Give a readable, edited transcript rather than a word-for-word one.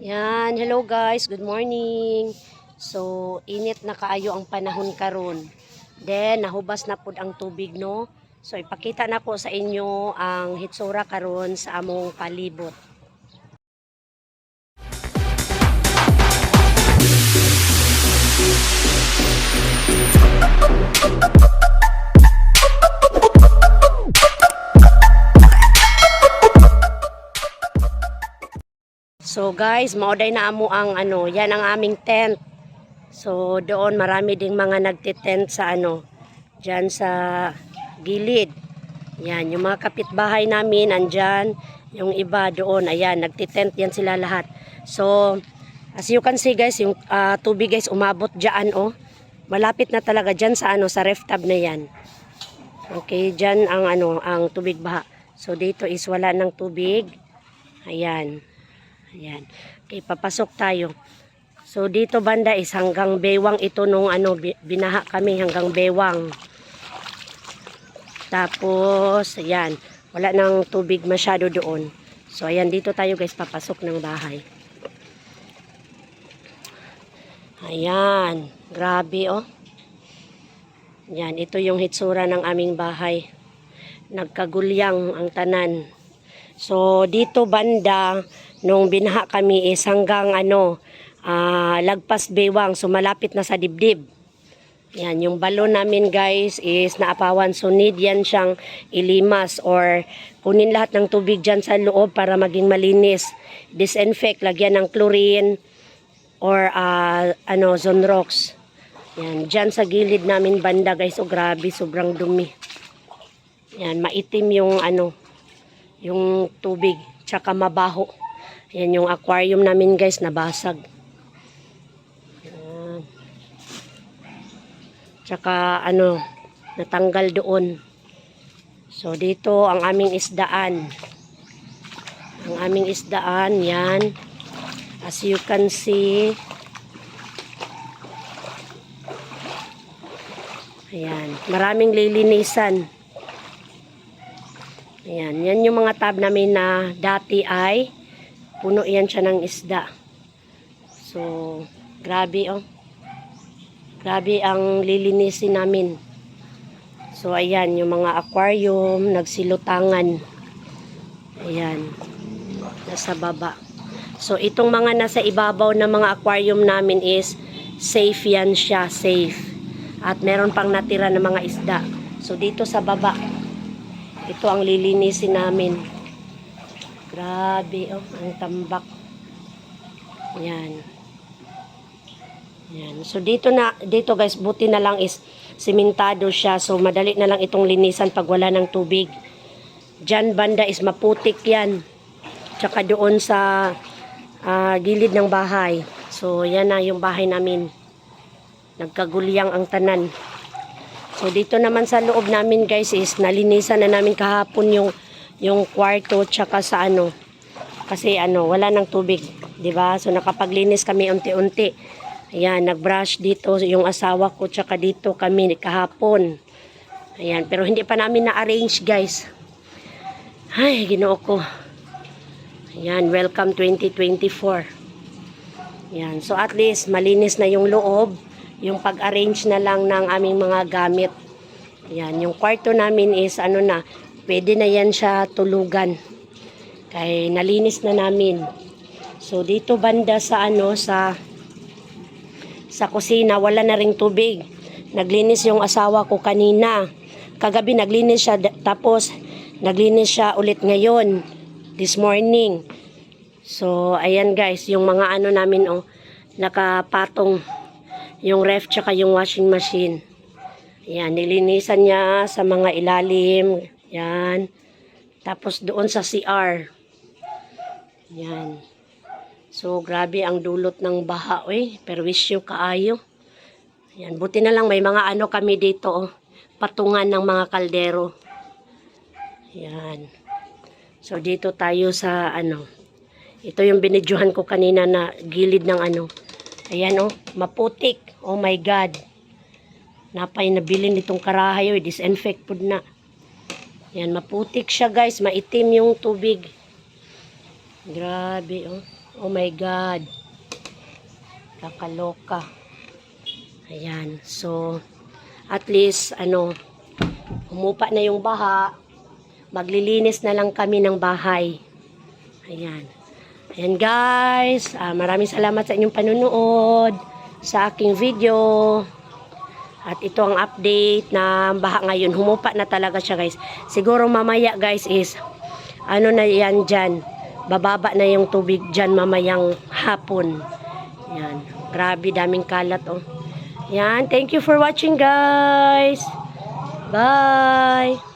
Yan, hello guys, good morning. So, init na kaayo ang panahon karon. Then, nahubas na pud ang tubig, no? So, ipakita na ko sa inyo ang hitsura karon sa among palibot. So guys, mauday na amo ang yan ang aming tent. So doon marami ding mga nagte-tent sa diyan sa gilid. Yan, yung mga kapitbahay namin andyan, yung iba doon, ayan, nagte-tent yan sila lahat. So as you can see guys, yung tubig guys umabot diyan Malapit na talaga diyan sa sa ref tub na yan. Okay, diyan ang ang tubig baha. So dito is wala ng tubig. Ayan. Ayan. Okay, papasok tayo. So, dito banda is hanggang bewang ito nung binaha kami hanggang bewang. Tapos, ayan. Wala nang tubig masyado doon. So, ayan, dito tayo guys, papasok ng bahay. Ayan. Grabe, oh. Ayan, ito yung hitsura ng aming bahay. Nagkagulyang ang tanan. So, dito banda, nung binaha kami is hanggang lagpas bewang, so malapit na sa dibdib. Yan, yung balon namin guys is naapawan, so need yan siyang ilimas or kunin lahat ng tubig dyan sa loob para maging malinis. Disinfect, lagyan ng chlorine or Zonrox. Yan, dyan sa gilid namin banda guys, o grabe, sobrang dumi. Yan, maitim yung yung tubig, tsaka mabaho. Yan yung aquarium namin guys, nabasag. Yan. Tsaka natanggal doon. So dito ang aming isdaan. Ang aming isdaan, yan. As you can see. Ayan, maraming lilinisan. Ayan, yan yung mga tab namin na dati ay puno yan siya ng isda. So, grabe Grabe ang lilinisin namin. So, ayan, yung mga aquarium, nagsilutangan. Ayan, nasa baba. So, itong mga nasa ibabaw na mga aquarium namin is safe yan siya, safe. At meron pang natira na mga isda. So, dito sa baba, ito ang lilinisin namin. Grabe, ang tambak. Yan. Yan. So, dito guys, buti na lang is simentado siya. So, madali na lang itong linisan pag wala ng tubig. Diyan banda is maputik yan. Tsaka doon sa gilid ng bahay. So, yan na yung bahay namin. Nagkagulyang ang tanan. So, dito naman sa loob namin guys is nalinisan na namin kahapon yung kwarto tsaka sa kasi wala ng tubig, 'di ba? So nakapaglinis kami unti-unti. Ayan, nagbrush dito yung asawa ko tsaka dito kami kahapon. Ayan, pero hindi pa namin na-arrange, guys. Ay, Ginoo ko. Ayan, welcome 2024. Ayan, so at least malinis na yung loob, yung pag-arrange na lang ng aming mga gamit. Ayan, yung kwarto namin is pwede na yan siya tulugan. Kaya nalinis na namin. So dito banda sa sa kusina wala na ring tubig. Naglinis yung asawa ko kanina. Kagabi naglinis siya tapos naglinis siya ulit ngayon this morning. So ayan guys, yung mga namin nakapatong yung ref tsaka yung washing machine. Ayan, nilinisan niya sa mga ilalim. Yan. Tapos doon sa CR. Yan. So, grabe ang dulot ng baha. Perwisyo kaayo. Yan. Buti na lang may mga kami dito. Patungan ng mga kaldero. Yan. So, dito tayo sa Ito yung binidyohan ko kanina na gilid ng Ayan maputik. Oh my God. Napay nabilin itong karahay, disinfect po na. Yan, maputik siya guys, maitim yung tubig. Grabe Oh my God. Kakaloka. Ayan. So, at least, humupa na yung baha. Maglilinis na lang kami ng bahay. Ayan. Ayan guys. Maraming salamat sa inyong panunood sa aking video. At ito ang update na baha ngayon. Humupa na talaga siya guys. Siguro mamaya guys is, na yan dyan. Bababa na yung tubig dyan mamayang hapon. Yan. Grabe, daming kalat oh. Yan. Thank you for watching guys. Bye.